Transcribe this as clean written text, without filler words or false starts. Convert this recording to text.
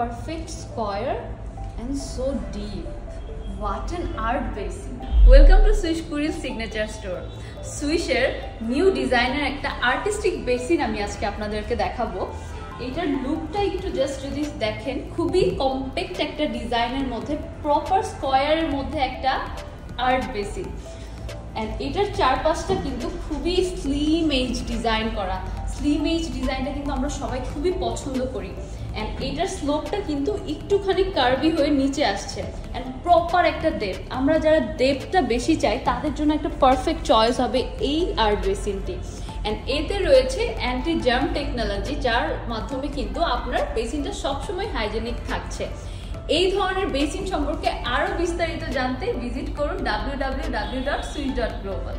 perfect square and so deep. What an art basin. Welcome to Swish Kuril Signature Store. সুইশের new ডিজাইনের একটা artistic basin আমি আজকে আপনাদেরকে দেখাবো। এটার লুকটা একটু জাস্ট যদি দেখেন, খুবই কম্প্যাক্ট একটা ডিজাইনের মধ্যে প্রপার স্কয়ারের মধ্যে একটা আর্ট বেসিন। অ্যান্ড এটার চারপাশটা কিন্তু খুবই স্লিম এজ ডিজাইন করা। স্লিম এজ ডিজাইনটা কিন্তু আমরা সবাই খুবই পছন্দ করি। অ্যান্ড এটার স্লোপটা কিন্তু একটুখানি কার্ভি হয়ে নিচে আসছে। অ্যান্ড প্রপার একটা ডেপথ, আমরা যারা ডেপথটা বেশি চাই তাদের জন্য একটা পারফেক্ট চয়েস হবে এই আর্ট বেসিনটি। অ্যান্ড এতে রয়েছে অ্যান্টি জার্ম টেকনোলজি, যার মাধ্যমে কিন্তু আপনার বেসিনটা সবসময় হাইজেনিক থাকছে। এই ধরনের বেসিন সম্পর্কে আরও বিস্তারিত জানতে ভিজিট করুন www.swish.global।